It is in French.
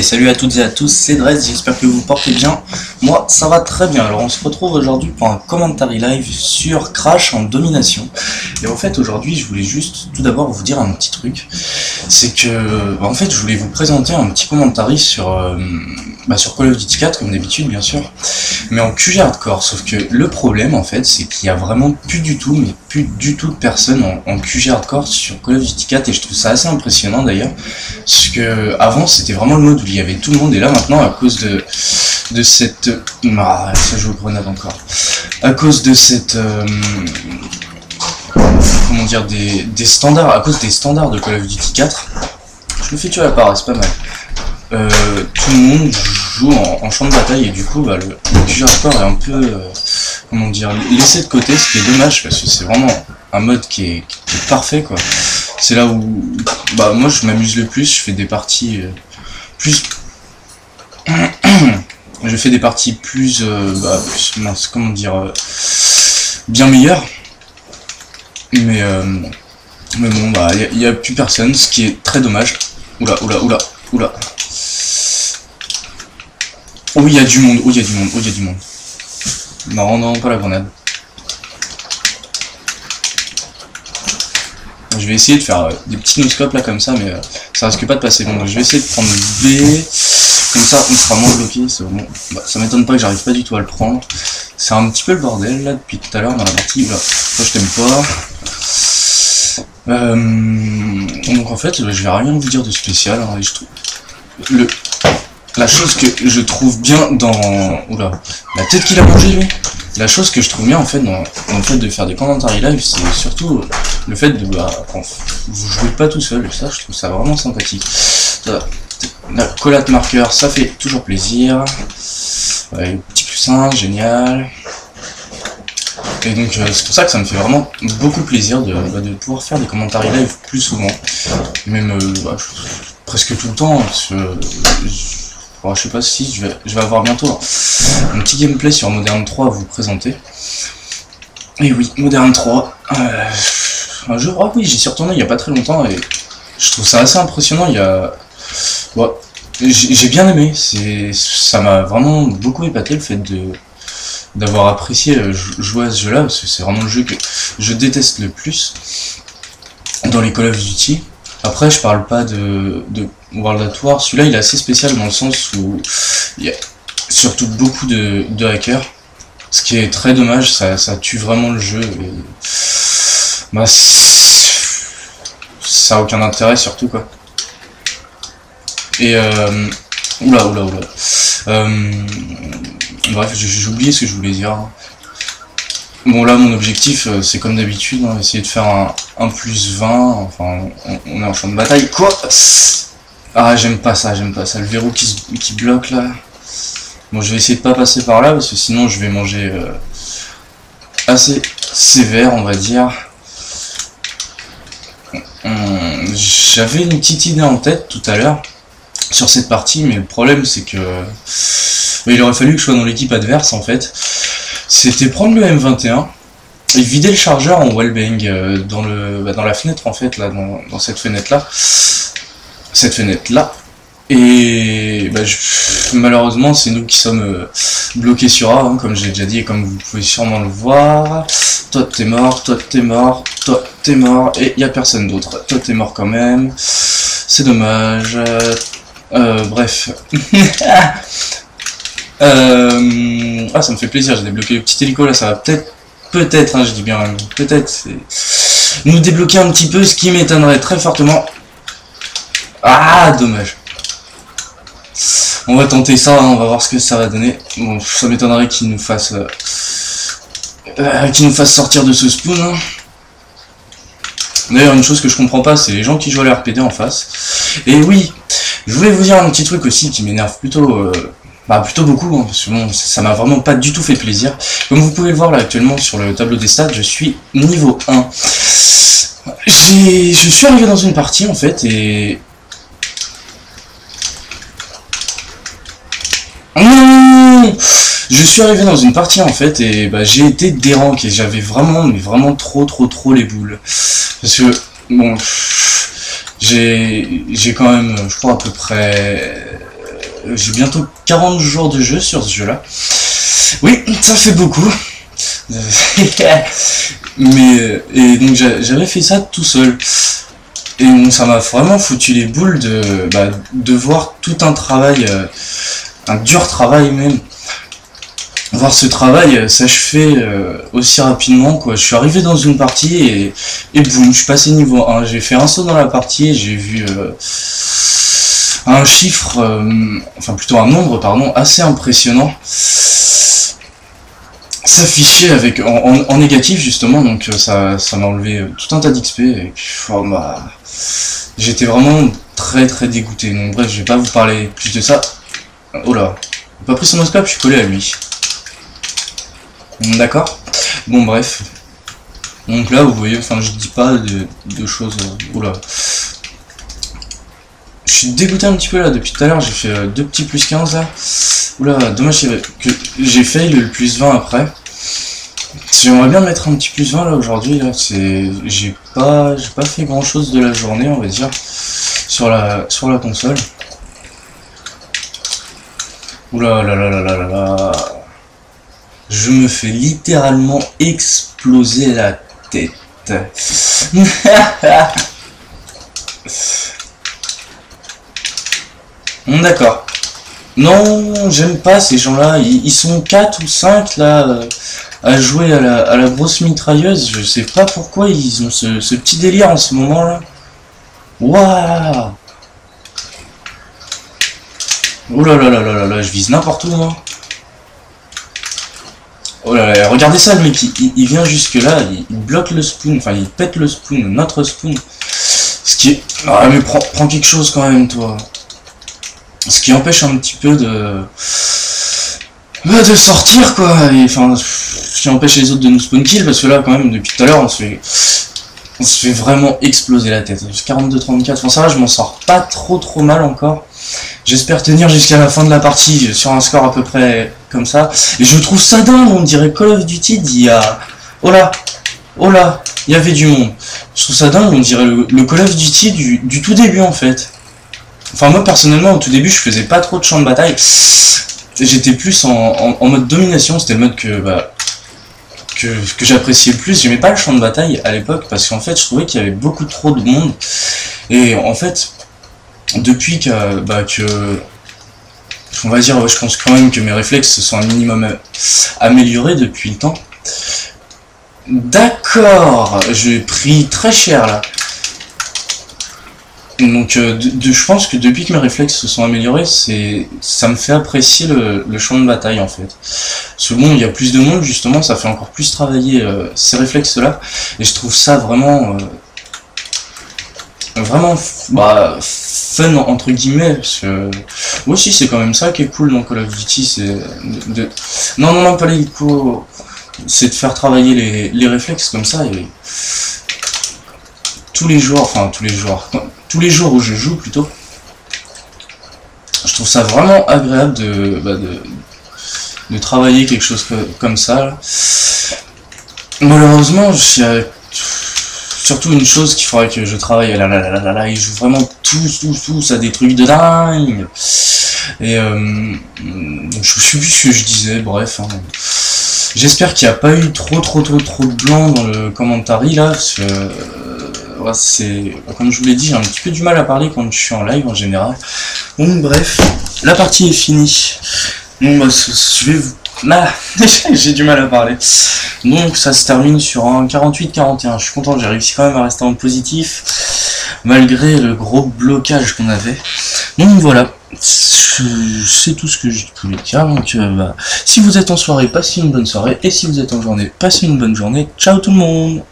Salut à toutes et à tous, c'est Dress, j'espère que vous portez bien. Moi, ça va très bien. Alors, on se retrouve aujourd'hui pour un commentary live sur Crash en domination. Et en fait, aujourd'hui, je voulais juste tout d'abord vous dire un petit truc. C'est que, en fait, je voulais vous présenter un petit commentary sur Call of Duty 4, comme d'habitude, bien sûr. Mais en QG hardcore. Sauf que le problème, en fait, c'est qu'il y a vraiment plus du tout de personnes en QG hardcore sur Call of Duty 4. Et je trouve ça assez impressionnant d'ailleurs. Parce que avant c'était vraiment le mode où il y avait tout le monde, et là maintenant à cause de cette... Ah, ça joue aux grenades encore. À cause de cette... comment dire, des standards, à cause des standards de Call of Duty 4, je me fais tuer à la part, c'est pas mal. Tout le monde joue en champ de bataille, et du coup le QG hardcore est un peu, comment dire, laissé de côté, ce qui est dommage parce que c'est vraiment un mode qui est parfait quoi. C'est là où moi je m'amuse le plus, je fais des parties plus je fais des parties plus comment dire, bien meilleures, mais bon il y a plus personne, ce qui est très dommage. Oula. Oh, il y a du monde, Non, pas la grenade. Je vais essayer de faire des petits no-scopes là comme ça, mais ça risque pas de passer. Donc je vais essayer de prendre B, comme ça on sera moins bloqué. Bon. Ça m'étonne pas que j'arrive pas du tout à le prendre. C'est un petit peu le bordel là depuis tout à l'heure dans la partie. Là, ça je t'aime pas. Donc en fait, je vais rien vous dire de spécial. Hein, et je trouve la chose que je trouve bien dans... Oula, la tête qu'il a mangé lui. La chose que je trouve bien en fait dans le fait de faire des commentaires live, c'est surtout le fait de quand vous jouez pas tout seul, et ça je trouve ça vraiment sympathique. La collate marqueur, ça fait toujours plaisir. Ouais, petit +1, génial. Et donc c'est pour ça que ça me fait vraiment beaucoup plaisir de pouvoir faire des commentaires live plus souvent. Et même presque tout le temps, parce que je sais pas si je vais avoir bientôt un petit gameplay sur Modern 3 à vous présenter. Et oui, Modern 3, un jeu, oui, j'y suis retourné il y a pas très longtemps et je trouve ça assez impressionnant. J'ai bien aimé, ça m'a vraiment beaucoup épaté le fait d'avoir apprécié jouer à ce jeu là, parce que c'est vraiment le jeu que je déteste le plus dans les Call of Duty. Après, je parle pas de World at War. Celui-là, il est assez spécial dans le sens où il y a surtout beaucoup de hackers. Ce qui est très dommage, ça tue vraiment le jeu. Et ça a aucun intérêt, surtout quoi. Et oula. Bref, j'ai oublié ce que je voulais dire. Bon là mon objectif c'est comme d'habitude, hein, essayer de faire un +20, enfin on est en champ de bataille. Quoi? Ah j'aime pas ça, le verrou qui bloque là. Bon je vais essayer de pas passer par là parce que sinon je vais manger assez sévère on va dire. J'avais une petite idée en tête tout à l'heure sur cette partie, mais le problème c'est que il aurait fallu que je sois dans l'équipe adverse en fait. C'était prendre le M21 et vider le chargeur en wallbang dans la fenêtre en fait, là, dans cette fenêtre là. Et malheureusement c'est nous qui sommes bloqués sur A, hein, comme j'ai déjà dit et comme vous pouvez sûrement le voir. Toi t'es mort, et y a personne d'autre. Toi t'es mort quand même, c'est dommage. Bref. Ça me fait plaisir, j'ai débloqué le petit hélico là, ça va peut-être, hein, je dis bien peut-être, nous débloquer un petit peu, ce qui m'étonnerait très fortement. Ah, dommage. On va tenter ça, hein, on va voir ce que ça va donner. Bon, ça m'étonnerait qu'il nous fasse sortir de ce spawn. Hein. D'ailleurs, une chose que je comprends pas, c'est les gens qui jouent à l'RPD en face. Et oui, je voulais vous dire un petit truc aussi qui m'énerve plutôt beaucoup, hein, parce que bon, ça m'a vraiment pas du tout fait plaisir. Comme vous pouvez le voir là actuellement sur le tableau des stats, je suis niveau 1. Je suis arrivé dans une partie en fait et... Je suis arrivé dans une partie en fait et j'ai été dérank et j'avais vraiment trop les boules. Parce que bon... J'ai quand même, je crois à peu près, j'ai bientôt 40 jours de jeu sur ce jeu-là. Oui, ça fait beaucoup. Mais et donc j'avais fait ça tout seul. Et donc ça m'a vraiment foutu les boules de voir tout un travail, un dur travail même. Voir ce travail s'achever aussi rapidement quoi. Je suis arrivé dans une partie et boum, je suis passé niveau 1. J'ai fait un saut dans la partie et j'ai vu un chiffre, enfin plutôt un nombre pardon, assez impressionnant s'afficher avec en négatif justement, donc ça m'a enlevé tout un tas d'XP et oh, bah, j'étais vraiment très dégoûté. Donc bref, je vais pas vous parler plus de ça. Oh là, j'ai pas pris son oscope, je suis collé à lui. D'accord. Bon bref. Donc là vous voyez, enfin je dis pas de choses. Oula. Je suis dégoûté un petit peu là depuis tout à l'heure, j'ai fait 2 petits plus 15 là. Oula, dommage que j'ai fail le plus 20 après. J'aimerais bien mettre un petit plus 20 là aujourd'hui, là, j'ai pas fait grand chose de la journée on va dire sur la console. Oula là là là là là là. Je me fais littéralement exploser la tête. D'accord. Non, j'aime pas ces gens-là. Ils sont 4 ou 5 là à jouer à la grosse mitrailleuse. Je sais pas pourquoi ils ont ce petit délire en ce moment-là. Waouh. Oh là là là là là là, je vise n'importe où moi. Oh là là, regardez ça le mec, il vient jusque là, il bloque le spawn, enfin il pète le spawn, notre spawn. Ce qui est... Ah mais prends quelque chose quand même toi. Ce qui empêche un petit peu de sortir quoi, et enfin ce qui empêche les autres de nous spawn kill, parce que là quand même depuis tout à l'heure on se fait vraiment exploser la tête. 42-34, enfin ça va, je m'en sors pas trop mal encore. J'espère tenir jusqu'à la fin de la partie sur un score à peu près comme ça. Et je trouve ça dingue, on dirait Call of Duty il y a... Oh là, il y avait du monde. Je trouve ça dingue, on dirait le Call of Duty du tout début en fait. Enfin moi personnellement au tout début je faisais pas trop de champ de bataille. J'étais plus en mode domination, c'était le mode que j'appréciais le plus. J'aimais pas le champ de bataille à l'époque parce qu'en fait je trouvais qu'il y avait beaucoup trop de monde. Et en fait... Depuis que on va dire, je pense quand même que mes réflexes se sont un minimum améliorés depuis le temps. D'accord, j'ai pris très cher là. Donc je pense que depuis que mes réflexes se sont améliorés, ça me fait apprécier le champ de bataille en fait. Parce que bon, il y a plus de monde justement, ça fait encore plus travailler ces réflexes là. Et je trouve ça vraiment... vraiment fun entre guillemets, parce que moi aussi c'est quand même ça qui est cool dans Call of Duty, c'est non pas les coups, c'est de faire travailler les réflexes comme ça. Et tous les jours où je joue plutôt, je trouve ça vraiment agréable de travailler quelque chose comme ça là. Malheureusement surtout une chose qu'il faudrait que je travaille, là, ils jouent vraiment tous à des trucs de dingue. Et donc je sais plus ce que je disais, bref. Hein. J'espère qu'il n'y a pas eu trop de blanc dans le commentary là, parce que ouais, c'est, comme je vous l'ai dit, j'ai un petit peu du mal à parler quand je suis en live en général. Donc bref, la partie est finie. Donc je vais vous... j'ai du mal à parler. Donc ça se termine sur un 48-41. Je suis content, j'ai réussi quand même à rester en positif malgré le gros blocage qu'on avait. Donc voilà, c'est tout ce que je voulais dire. Donc si vous êtes en soirée, passez une bonne soirée, et si vous êtes en journée, passez une bonne journée. Ciao tout le monde.